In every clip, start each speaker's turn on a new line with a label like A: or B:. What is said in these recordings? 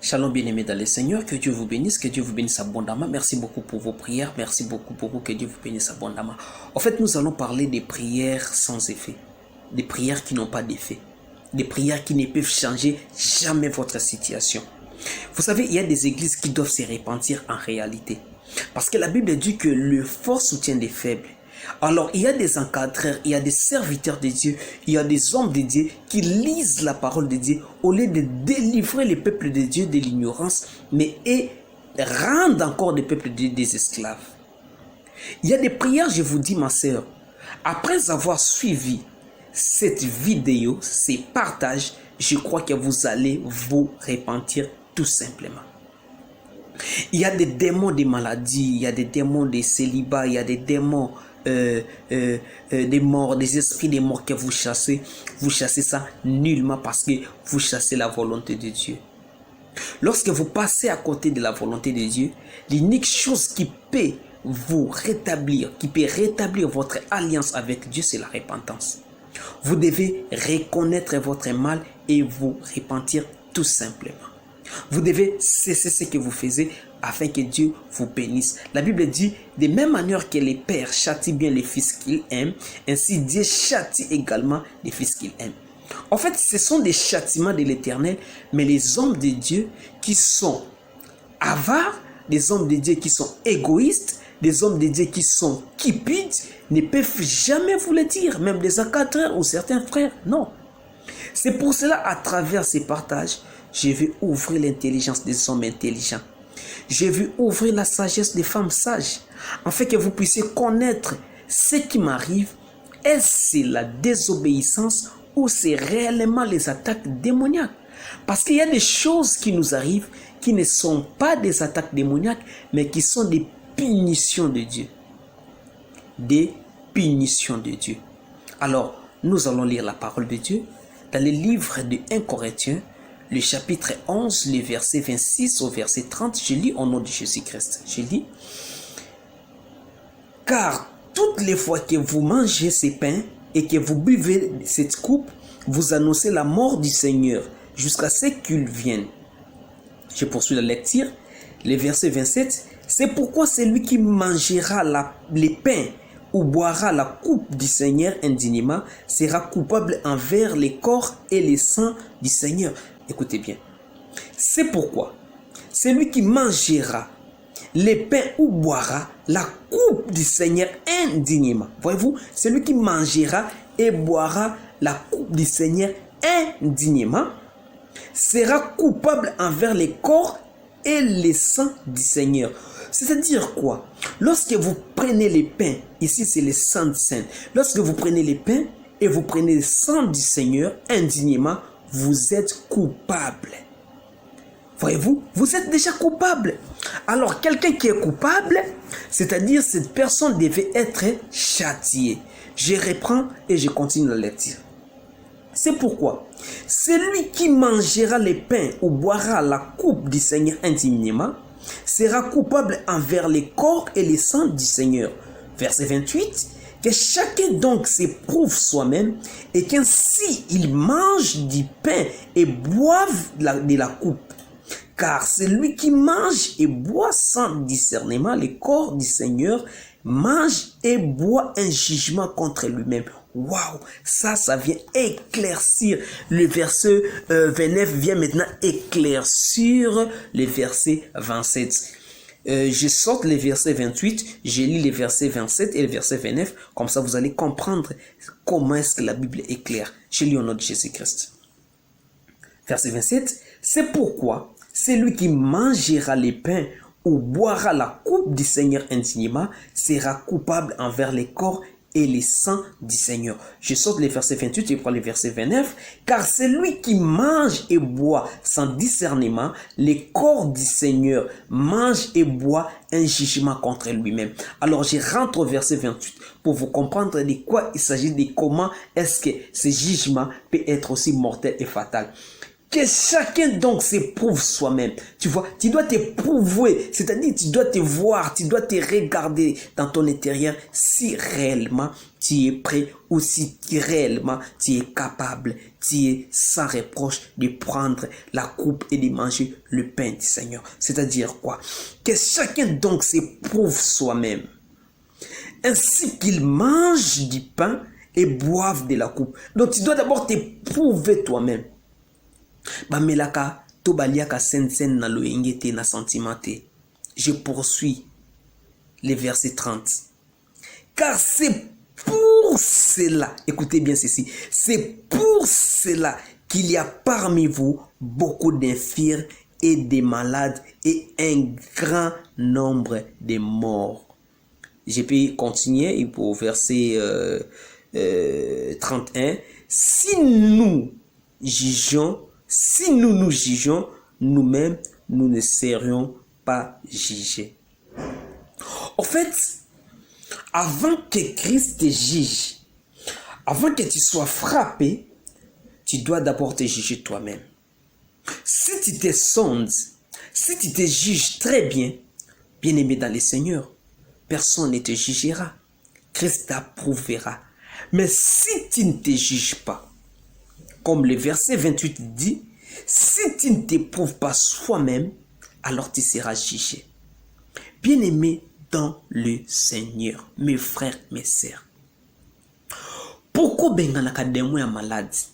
A: Shalom bien-aimés dans le Seigneur, que Dieu vous bénisse abondamment. Merci beaucoup pour vos prières, merci beaucoup pour vous, que Dieu vous bénisse abondamment. En fait, nous allons parler des prières sans effet, des prières qui n'ont pas d'effet, des prières qui ne peuvent changer jamais votre situation. Vous savez, il y a des églises qui doivent se repentir en réalité. Parce que la Bible dit que le fort soutient les faibles. Alors, il y a des encadreurs, il y a des serviteurs de Dieu, il y a des hommes de Dieu qui lisent la parole de Dieu au lieu de délivrer les peuples de Dieu de l'ignorance, mais et rendent encore les peuples de Dieu des esclaves. Il y a des prières, je vous dis ma sœur, après avoir suivi cette vidéo, ces partages, je crois que vous allez vous repentir tout simplement. Il y a des démons de maladie, il y a des démons de célibat, il y a des démons des morts, des esprits des morts que vous chassez ça nullement parce que vous chassez la volonté de Dieu. Lorsque vous passez à côté de la volonté de Dieu, l'unique chose qui peut vous rétablir, qui peut rétablir votre alliance avec Dieu, c'est la repentance. Vous devez reconnaître votre mal et vous repentir tout simplement. Vous devez cesser ce que vous faisiez afin que Dieu vous bénisse. La Bible dit, de même manière que les pères châtient bien les fils qu'ils aiment, ainsi Dieu châtie également les fils qu'il aime. En fait, ce sont des châtiments de l'Éternel, mais les hommes de Dieu qui sont avares, des hommes de Dieu qui sont égoïstes, des hommes de Dieu qui sont cupides, ne peuvent jamais vous le dire, même des encadreurs ou certains frères, non. C'est pour cela, à travers ces partages, je vais ouvrir l'intelligence des hommes intelligents. Je vais ouvrir la sagesse des femmes sages, afin que vous puissiez connaître ce qui m'arrive. Est-ce c'est la désobéissance ou c'est réellement les attaques démoniaques? Parce qu'il y a des choses qui nous arrivent qui ne sont pas des attaques démoniaques, mais qui sont des punitions de Dieu. Des punitions de Dieu. Alors, nous allons lire la parole de Dieu dans le livre de 1 Corinthiens, le chapitre 11, le verset 26 au verset 30, je lis au nom de Jésus-Christ. Je lis, « Car toutes les fois que vous mangez ces pains et que vous buvez cette coupe, vous annoncez la mort du Seigneur jusqu'à ce qu'il vienne. » Je poursuis la lecture. Le verset 27, « C'est pourquoi celui qui mangera les pains ou boira la coupe du Seigneur indignement sera coupable envers les corps et les sangs du Seigneur. » Écoutez bien. C'est pourquoi celui qui mangera les pains ou boira la coupe du Seigneur indignement. Voyez-vous, celui qui mangera et boira la coupe du Seigneur indignement sera coupable envers les corps et les sangs du Seigneur. C'est-à-dire quoi? Lorsque vous prenez les pains, ici c'est le sang du Saint. Lorsque vous prenez les pains et vous prenez le sang du Seigneur indignement, vous êtes coupable. Voyez-vous, vous êtes déjà coupable. Alors, quelqu'un qui est coupable, c'est-à-dire cette personne devait être châtiée. Je reprends et je continue la lecture. C'est pourquoi celui qui mangera les pains ou boira la coupe du Seigneur indignement sera coupable envers les corps et les sangs du Seigneur. Verset 28. Que chacun donc s'éprouve soi-même et qu'ainsi il mange du pain et boive de la coupe. Car celui qui mange et boit sans discernement le corps du Seigneur mange et boit un jugement contre lui-même. Waouh, ça vient éclaircir. Le verset 29 vient maintenant éclaircir le verset 27. Je saute les versets 28, je lis les versets 27 et le verset 29, comme ça vous allez comprendre comment est-ce que la Bible est claire. Je lis au nom de Jésus-Christ. Verset 27, c'est pourquoi celui qui mangera les pains ou boira la coupe du Seigneur indignement sera coupable envers les corps et les sangs du Seigneur. Je saute les versets 28 et prends les versets 29. Car celui qui mange et boit sans discernement, les corps du Seigneur mange et boit un jugement contre lui-même. Alors je rentre au verset 28 pour vous comprendre de quoi il s'agit, de comment est-ce que ce jugement peut être aussi mortel et fatal. Que chacun donc s'éprouve soi-même. Tu vois, tu dois t'éprouver, c'est-à-dire tu dois te voir, tu dois te regarder dans ton intérieur si réellement tu es prêt ou si réellement tu es capable tu es sans reproche de prendre la coupe et de manger le pain du Seigneur. C'est-à-dire quoi? Que chacun donc s'éprouve soi-même, ainsi qu'il mange du pain et boive de la coupe. Donc tu dois d'abord t'éprouver toi-même. Bamelaka tobaliaka sen na loyengete na sentimenté. Je poursuis les versets 30. Car c'est pour cela, écoutez bien ceci, c'est pour cela qu'il y a parmi vous beaucoup d'infirmes et des malades et un grand nombre de morts. Je peux continuer pour verset 31. Si nous nous jugeons nous-mêmes, nous ne serions pas jugés. En fait, avant que Christ te juge, avant que tu sois frappé, tu dois d'abord te juger toi-même. Si tu te sondes, si tu te juges très bien, bien aimé dans le Seigneur, personne ne te jugera. Christ t'approuvera. Mais si tu ne te juges pas, comme le verset 28 dit, si tu ne t'éprouves pas soi-même, alors tu seras jugé. Bien aimé dans le Seigneur, mes frères, mes sœurs. Pourquoi benganaka démon ya maladie?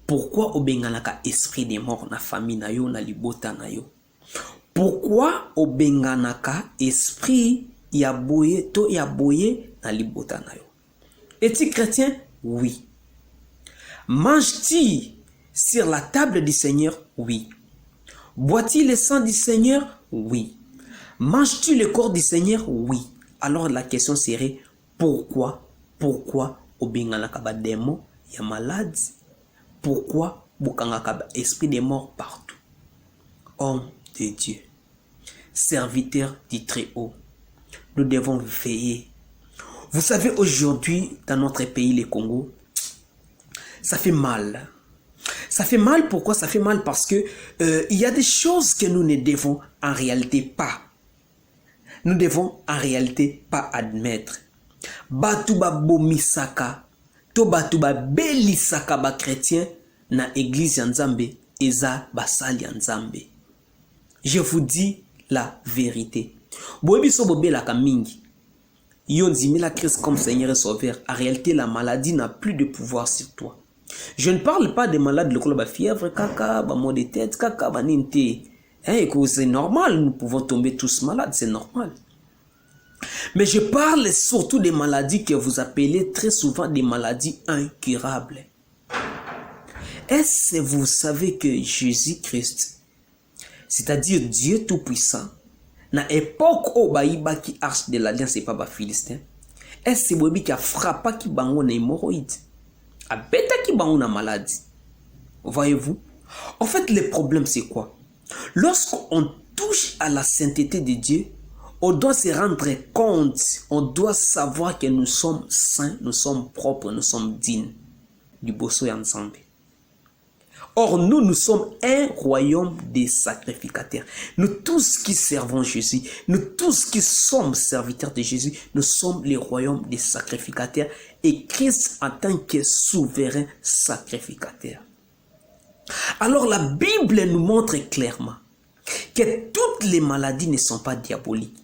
A: Pourquoi obenganaka esprit de mort na famille na yo, na libota na yo? Pourquoi obenganaka esprit ya boye to ya boye na libota na yo? Es-tu chrétien? Oui. Manges-tu sur la table du Seigneur? Oui. Bois-tu le sang du Seigneur? Oui. Manges-tu le corps du Seigneur? Oui. Alors la question serait, pourquoi obenganaka ba démon ya malade? Pourquoi bokangaka ba esprit de mort partout? Homme de Dieu, serviteur du Très-Haut, nous devons veiller. Vous savez, aujourd'hui, dans notre pays, le Congo, ça fait mal. Ça fait mal, pourquoi ça fait mal? Parce que il y a des choses que nous ne devons en réalité pas. Nous devons en réalité pas admettre. Batuba bomisaka, to batuba belisaka ba chrétien na église ya Nzambe, eza basali ya Nzambe. Je vous dis la vérité. Boebiso bobelaka mingi. Yo nzimela Christ comme Seigneur et Sauveur. En réalité, la maladie n'a plus de pouvoir sur toi. Je ne parle pas des malades, le fièvre, caca, maux de tête, caca, ninte. C'est normal, nous pouvons tomber tous malades, c'est normal. Mais je parle surtout des maladies que vous appelez très souvent des maladies incurables. Est-ce que vous savez que Jésus-Christ, c'est-à-dire Dieu Tout-Puissant, na époque où Baïba qui arche de l'alliance et pas ba Philistin, est-ce que Bobi qui a frappé qui bango na hémorroïde, a bêta qui bango na maladie? Voyez-vous? En fait, le problème c'est quoi? Lorsqu'on touche à la sainteté de Dieu, on doit se rendre compte, on doit savoir que nous sommes saints, nous sommes propres, nous sommes dignes du Bosso et ensemble. Or, nous sommes un royaume des sacrificateurs. Nous tous qui servons Jésus, nous tous qui sommes serviteurs de Jésus, nous sommes les royaumes des sacrificateurs et Christ en tant que souverain sacrificateur. Alors, la Bible nous montre clairement que toutes les maladies ne sont pas diaboliques,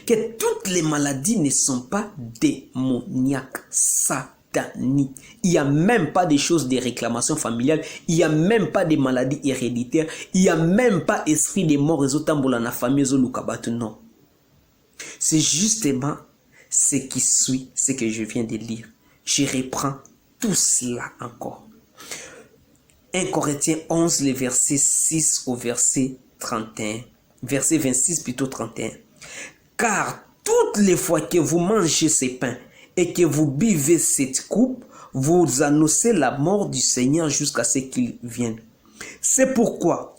A: que toutes les maladies ne sont pas démoniaques, sataniques. Il n'y a même pas des choses de réclamation familiale, il n'y a même pas de maladies héréditaires, il n'y a même pas esprit de mort et autres la famille non. C'est justement ce qui suit, ce que je viens de lire. Je reprends tout cela encore. 1 Corinthiens 11, le verset 6 au verset 31. Verset 26 plutôt 31. Car toutes les fois que vous mangez ces pains et que vous buvez cette coupe, vous annoncez la mort du Seigneur jusqu'à ce qu'il vienne. C'est pourquoi,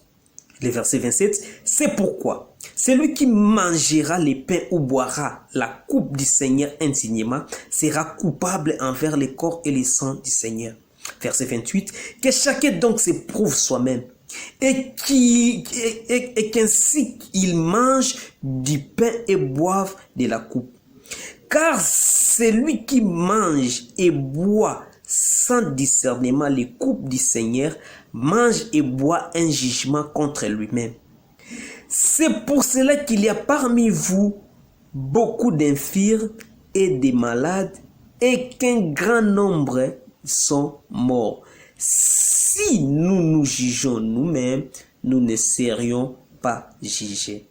A: le verset 27, c'est pourquoi celui qui mangera les pains ou boira la coupe du Seigneur indignement sera coupable envers le corps et le sang du Seigneur. Verset 28, que chacun donc s'éprouve soi-même et qu'ainsi il mange du pain et boive de la coupe. Car celui qui mange et boit sans discernement les coupes du Seigneur, mange et boit un jugement contre lui-même. C'est pour cela qu'il y a parmi vous beaucoup d'infirmes et des malades et qu'un grand nombre sont morts. Si nous nous jugeons nous-mêmes, nous ne serions pas jugés.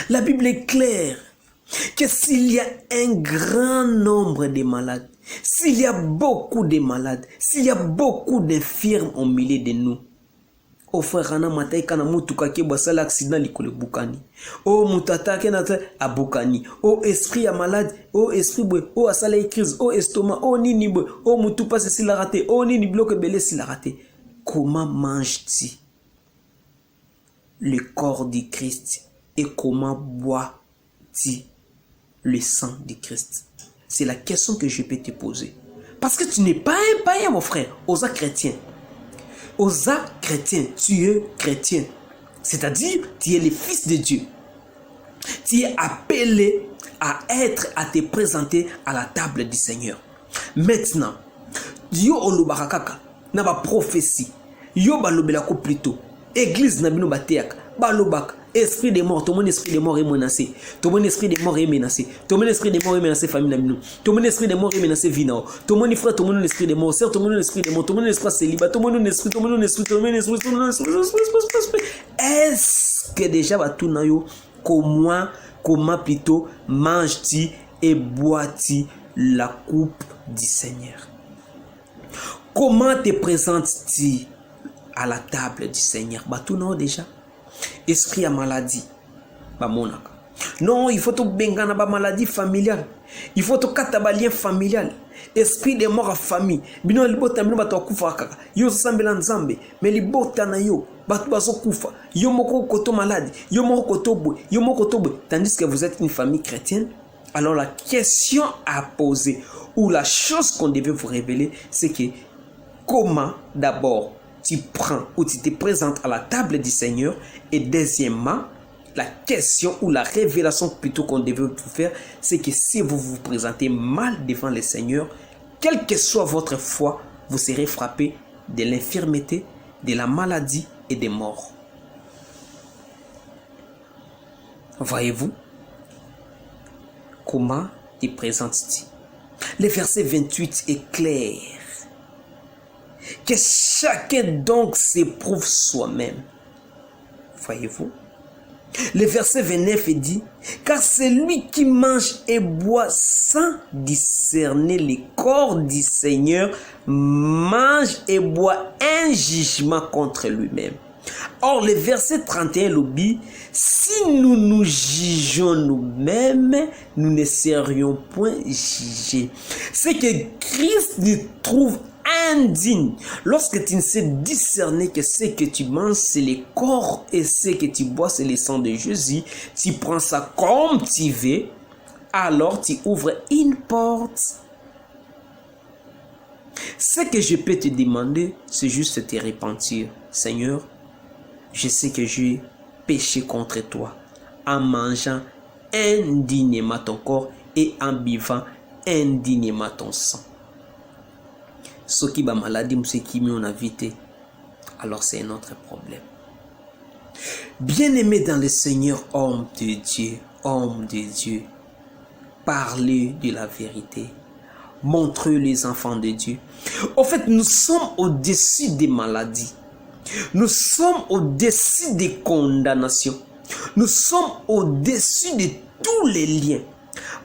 A: La Bible est claire que s'il y a un grand nombre de malades, s'il y a beaucoup de malades, s'il y a beaucoup d'infirmes au milieu de nous, oh frère, ana matai kana mutuka ke basala accident likole bukani. Oh mutata ke na a bukani. Oh esprit a malade, oh esprit boy, oh asala crise, oh estomac, oh nini boy, oh mutu passe si la raté, oh nini bloque belé si la raté. Comment mange-t-il le corps du Christ et comment boit-il le sang du Christ? C'est la question que je peux te poser. Parce que tu n'es pas un païen, mon frère, aux chrétiens. Aux actes chrétiens, tu es chrétien. C'est-à-dire, tu es le fils de Dieu. Tu es appelé à te présenter à la table du Seigneur. Maintenant, Dieu olobarakaka na ba prophétie. Yo balobelako plutôt. Église na bino bateaka. Balobaka. Esprit de mort, tout mon esprit de mort est menacé. Tout mon esprit de mort est menacé. Tout mon esprit de mort est menacé, famille Namino. Tout mon esprit de mort est menacé, Vinao. Tout mon frère, tout mon esprit de mort. Certes, tout mon esprit de mort. Tout mon esprit célibat. Tout mon esprit, tout mon esprit, tout mon esprit, tout mon esprit. Est-ce que déjà, Batunayo, comment plutôt mange-t-il et boit-il la coupe du Seigneur? Comment te présentes-tu à la table du Seigneur? Batunayo déjà. Esprit à maladie, bah monaka. Non, il faut tout bengana ba maladie familiale. Il faut tout kataba lien familial. Esprit de mort à famille. Bino libota bino bato kufa kaka. Yo sambela nzambe, mais libota na yo bato baso kufa. Yo moko koto malade, yo moko koto boy, yo moko koto boy. Tandis que vous êtes une famille chrétienne, alors la question à poser ou la chose qu'on devait vous révéler, c'est que comment d'abord tu prends ou tu te présentes à la table du Seigneur. Et deuxièmement, la question ou la révélation plutôt qu'on devait vous faire, c'est que si vous vous présentez mal devant le Seigneur, quelle que soit votre foi, vous serez frappé de l'infirmité, de la maladie et des morts. Voyez-vous comment te présentes-tu? Le verset 28 est clair. Que chacun donc s'éprouve soi-même. Voyez-vous? Le verset 29 dit, car celui qui mange et boit sans discerner le corps du Seigneur mange et boit un jugement contre lui-même. Or, le verset 31 l'obéit, si nous nous jugeons nous-mêmes, nous ne serions point jugés. C'est que Christ nous trouve indigne lorsque tu ne sais discerner que ce que tu manges c'est le corps et ce que tu bois c'est le sang de Jésus. Tu prends ça comme tu veux, alors tu ouvres une porte. Ce que je peux te demander, c'est juste de te repentir. Seigneur, je sais que j'ai péché contre toi en mangeant indignement ton corps et en buvant indignement ton sang. Ce qui va maladie, ce qui m'ont invité, alors c'est un autre problème. Bien-aimé dans le Seigneur, homme de Dieu, parlez de la vérité, montrez les enfants de Dieu. En fait, nous sommes au-dessus des maladies, nous sommes au-dessus des condamnations, nous sommes au-dessus de tous les liens,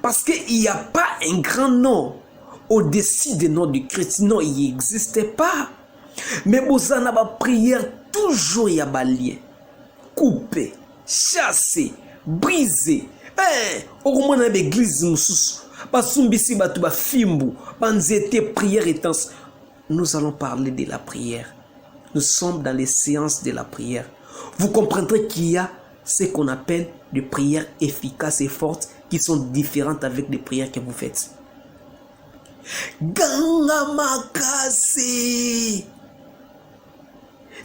A: parce qu'il n'y a pas un grand nom au-dessus des noms du Christ. Non, il n'existait pas. Mais vous en avez prière, toujours il y a des liens. Coupé, chassé, brisé. Au moins dans l'église, nous allons parler de la prière. Nous sommes dans les séances de la prière. Vous comprendrez qu'il y a ce qu'on appelle des prières efficaces et fortes qui sont différentes avec les prières que vous faites. Ganga makasi.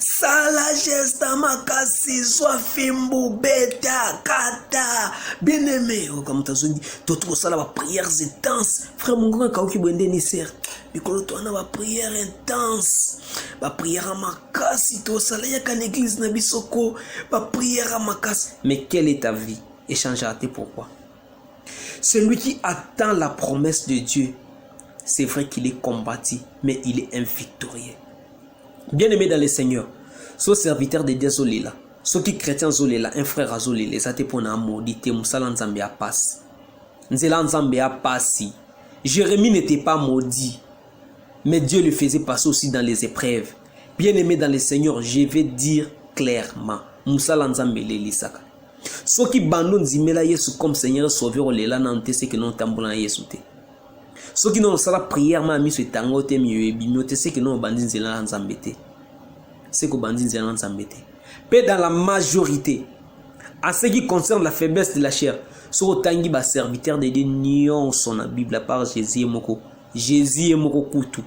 A: Sala gesta makasi soit fimbu beta kata bien aimé comme tu dit tout ça la prières intenses frère mon grand kauki bwende ni ser mikolo to na ba prière intense ba prière makasi to sala ya kan église na bisoko ba prière makasi. Mais quelle est ta vie? Échange à tes pourquoi? Celui qui attend la promesse de Dieu, c'est vrai qu'il est combattu, mais il est invictorieux. Bien-aimé dans le Seigneur, ce serviteur de Dieu Zolela, ce qui chrétien Zolela, un frère Zolela, ça te pone à mauditer, Moussala Nzambe a passé. Nzela Nzambe a passé. Jérémie n'était pas maudit, mais Dieu le faisait passer aussi dans les épreuves. Bien-aimé dans le Seigneur, je vais dire clairement, Moussala Nzambe l'Elisaka. Ceux qui bandonnent Zimela Yesu comme Seigneur Sauveur, Lela Nante, c'est que non tamboula Yesu te. Ceux qui n'ont pas la prière, mais mis tango te mieux, c'est que non bandit Zela Nzambe te. C'est que bandit Zela Nzambe te. Mais dans la majorité, en ce qui concerne la faiblesse de la chair, ce tangi ba serviteur de Dieu nion son la Bible à part Jésus et Moko. Jésus et Moko kutu.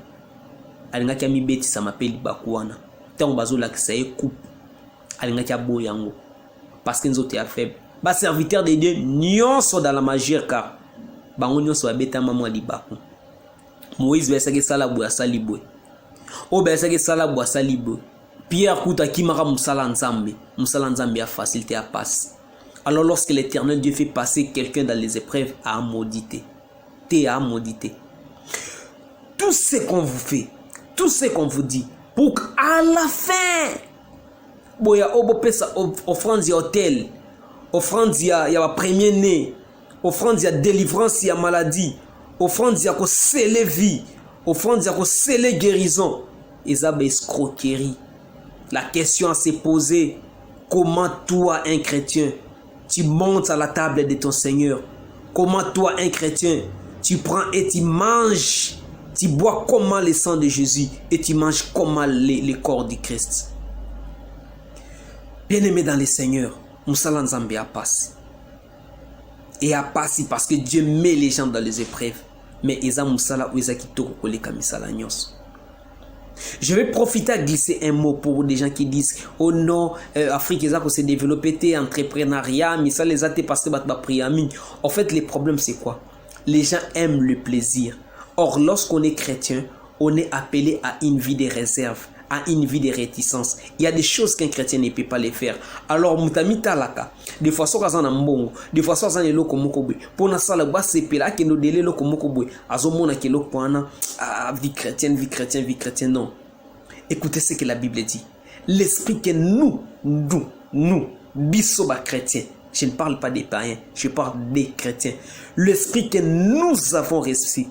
A: Alinga kami beti ça m'appelle Bakuana. Tant bazo la kisaye coupe. Alinga kia boyango. Parce que nous sommes faibles. Les serviteurs de Dieu, nous sommes dans la majeure car nous sommes bêta maman libaku. Moïse va essayer ça la boua saliboué. O va essayer ça la boua saliboué. Pierre Kouta qui m'a Moussala Nzambe. Moussala Nzambe a facilité à passer. Alors lorsque l'Éternel Dieu fait passer quelqu'un dans les épreuves à mauditer. T'es à mauditer. Tout ce qu'on vous fait, tout ce qu'on vous dit, pour qu'à la fin, boya obo pesa offrande ya hôtel, offrande ya premier né, offrande ya délivrance ya maladie, offrande ya ko sceller vie, offrande ya ko sceller guérison. Ezaba escroquerie. La question à se poser, comment toi un chrétien tu montes à la table de ton Seigneur? Comment toi un chrétien tu prends et tu manges, tu bois comment le sang de Jésus et tu manges comment le corps du Christ? Bien-aimé dans le Seigneur, Moussala Nzambe a passé. Et a passé parce que Dieu met les gens dans les épreuves. Mais Eza Moussala ou Eza Kitoko Kole Kamisala Nyos. Je vais profiter à glisser un mot pour des gens qui disent oh non, Afrique Eza s'est développé, entrepreneuriat, mais ça les a été passé par priamine. En fait, le problème c'est quoi? Les gens aiment le plaisir. Or, lorsqu'on est chrétien, on est appelé à une vie de réserve, à une vie de réticence. Il y a des choses qu'un chrétien ne peut pas les faire. Alors, Moutami Talaka, des fois, ça a un mbongo, des fois, ça a un loko mokobe. Pour na sala ba sepela que nous délai loko mokobe. Azomona ke loko pana vie chrétienne, vie chrétienne, vie chrétienne. Non. Écoutez ce que la Bible dit. L'esprit que nous, bisoba chrétiens. Je ne parle pas des païens, je parle des chrétiens. L'esprit que nous avons reçu,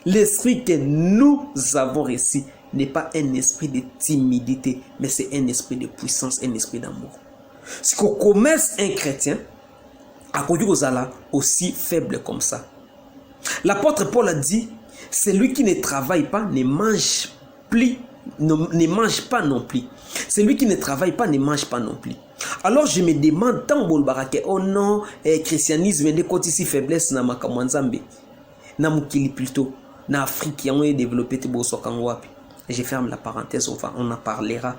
A: l'esprit que nous avons reçu n'est pas un esprit de timidité, mais c'est un esprit de puissance, un esprit d'amour. Si on commence un chrétien, à cause aussi faible comme ça. L'apôtre Paul a dit, celui qui ne travaille pas ne mange plus, ne mange pas non plus. Celui qui ne travaille pas ne mange pas non plus. Alors je me demande tant bolbarake oh non christianisme de côté si faiblesse na makamwanzambe na mukili plutôt na Afrique qui ont développé te boso kangwapi. Je ferme la parenthèse, on en parlera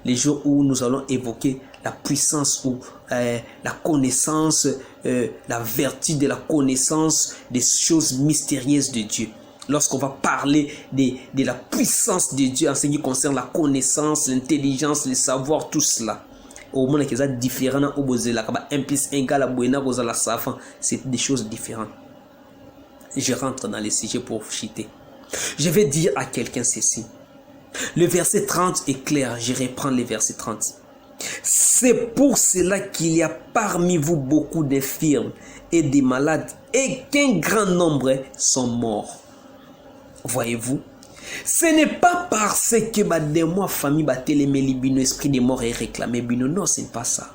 A: les jours où nous allons évoquer la puissance ou la connaissance, la vertu de la connaissance des choses mystérieuses de Dieu. Lorsqu'on va parler de la puissance de Dieu en ce qui concerne la connaissance, l'intelligence, le savoir, tout cela. Au moins, il y a différents opposés. 1 plus 1 égale à c'est des choses différentes. Je rentre dans les sujets pour chiter. Je vais dire à quelqu'un ceci. Le verset 30 est clair. Je reprends le verset 30. C'est pour cela qu'il y a parmi vous beaucoup d'infirmes et des malades et qu'un grand nombre sont morts. Voyez-vous? Ce n'est pas parce que de moi famille batele melibino esprit de mort et réclamé bino, non, c'est pas ça.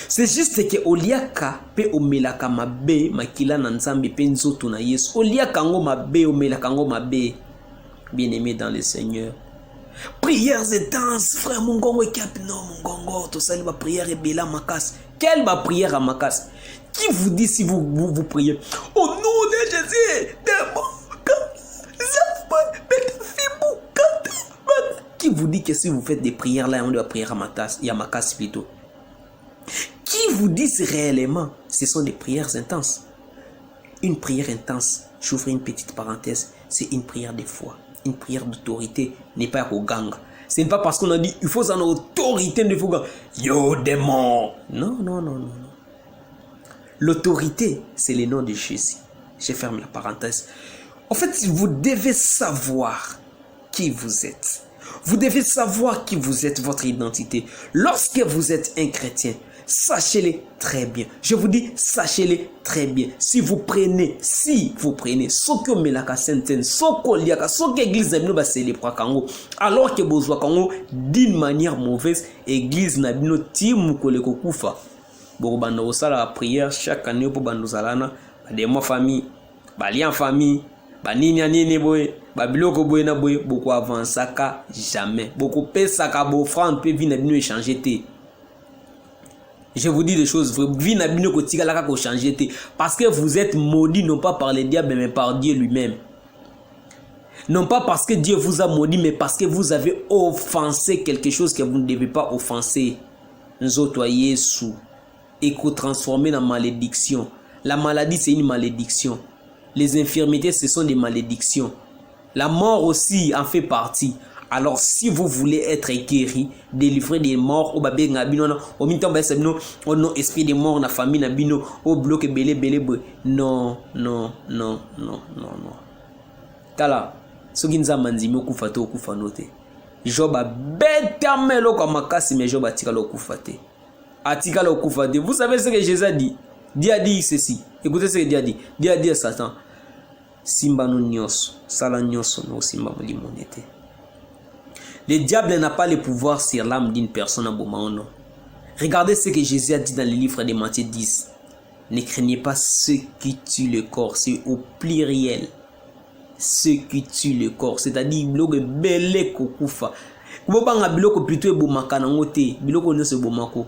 A: C'est juste que oliaka pe omelaka mabe makila na nzambe pe nzoto na Yesu. Oliaka ngo mabe omelaka ngo mabe. Bien-aimé dans le Seigneur. Prières et danses, frère Mungongo et Cap, non Mungongo, tout ça, ma prière est bella makas. Quelle ma prière à makas? Qui vous dit si vous priez? Au nom de Jésus, qui vous dit que si vous faites des prières là, on doit prier à ma casse plutôt? Qui vous dit réellement ce sont des prières intenses? Une prière intense, j'ouvre une petite parenthèse, c'est une prière de foi, une prière d'autorité, n'est pas au gang. Ce n'est pas parce qu'on a dit il faut en autorité de fou. Yo démon. Non, non, non, non, non. L'autorité, c'est le nom de Jésus. Je ferme la parenthèse. En fait, vous devez savoir qui vous êtes. Vous devez savoir qui vous êtes, votre identité. Lorsque vous êtes un chrétien, sachez-le très bien. Je vous dis, sachez-le très bien. Si vous prenez, ce que melaka senten, ce que liaka, ce que l'église n'a pas célébré kango, alors que vous kango d'une manière mauvaise, l'église n'a pas timu koleko kufa. Bon, bando osala la prière chaque année pour bando zalana, des mois famille, lien famille, nini boy, biloko boy na boy, beaucoup avansaka jamais, beaucoup pesaka bo franc peut venir nous échanger té. Je vous dis des choses vraies, vie n'a bien ko tika la ko changer té parce que vous êtes maudits non pas par le diable mais par Dieu lui-même. Non pas parce que Dieu vous a maudit mais parce que vous avez offensé quelque chose que vous ne devez pas offenser. Nzoto Yesu et qu'on transforme en malédiction. La maladie, c'est une malédiction. Les infirmités, ce sont des malédictions. La mort aussi en fait partie. Alors, si vous voulez être guéri, délivré des morts, au babé ngabino, au minton besebno, au non esprit des morts, na famille nabino, au bloc belé belé. Non, non, non, non, non, non. Tala, ce qui nous a manzimi au kufato au kufanote. Job a bétamelo comme makasi, mais Job a tiré le kufate. Vous savez ce que Jésus a dit? Dieu a dit ceci. Écoutez ce que Dieu a dit. Dieu a dit à Satan, Simba no nyos, sala nyoso no simba mo limonete. Le diable n'a pas le pouvoir sur l'âme d'une personne à Bomaono. Regardez ce que Jésus a dit dans le livre de Matthieu 10. Ne craignez pas ceux qui tuent le corps, c'est au pluriel. Ceux qui tuent le corps, c'est-à-dire biloko belé kokufa. Bobanga biloko plutôt bomaka nango te, biloko nyose bomako.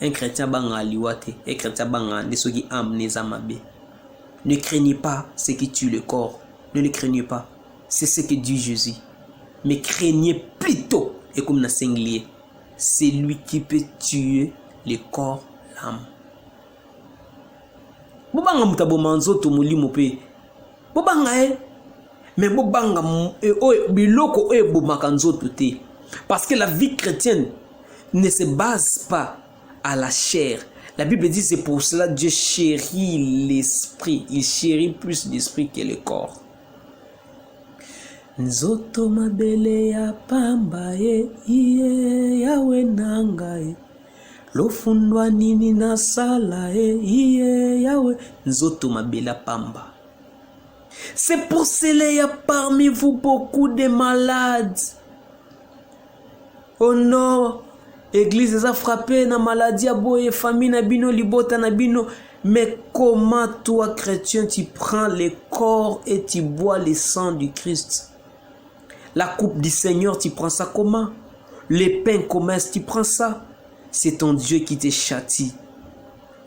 A: Un chrétien banga liwate, un chrétien banga de ceux qui amenent amabe. Ne craignez pas ce qui tue le corps. Ne le craignez pas. C'est ce que dit Jésus. Mais craignez plutôt, et comme na singlier, c'est lui qui peut tuer le corps, l'âme. Bobanga mutabo manzoto mulimo pe. Bobanga mais bobanga biloko bomaka nzoto te. Parce que la vie chrétienne ne se base pas à la chair. La Bible dit c'est pour cela Dieu chérit l'esprit. Il chérit plus l'esprit que le corps. Nzoto mabele ya pamba iye yawe nangae. Lofundwa nini na sala iye yawe. Nzoto mabele ya pamba. C'est pour cela il y a parmi vous beaucoup de malades. Oh non, Église a frappé na maladie boye famille na bino libota na bino. Mais comment toi chrétien tu prends le corps et tu bois le sang du Christ? La coupe du Seigneur tu prends ça comment? Les pains comment tu prends ça? C'est ton Dieu qui te châtie.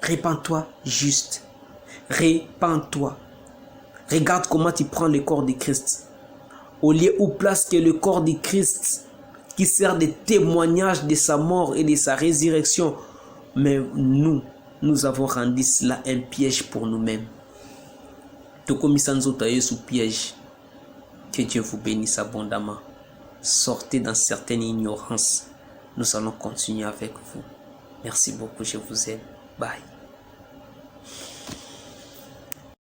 A: Répands-toi juste. Répands-toi. Regarde comment tu prends le corps de Christ. Au lieu où place que le corps de Christ qui sert de témoignage de sa mort et de sa résurrection. Mais nous avons rendu cela un piège pour nous-mêmes. Sous piège. Que Dieu vous bénisse abondamment. Sortez dans certaines ignorances. Nous allons continuer avec vous. Merci beaucoup, je vous aime. Bye.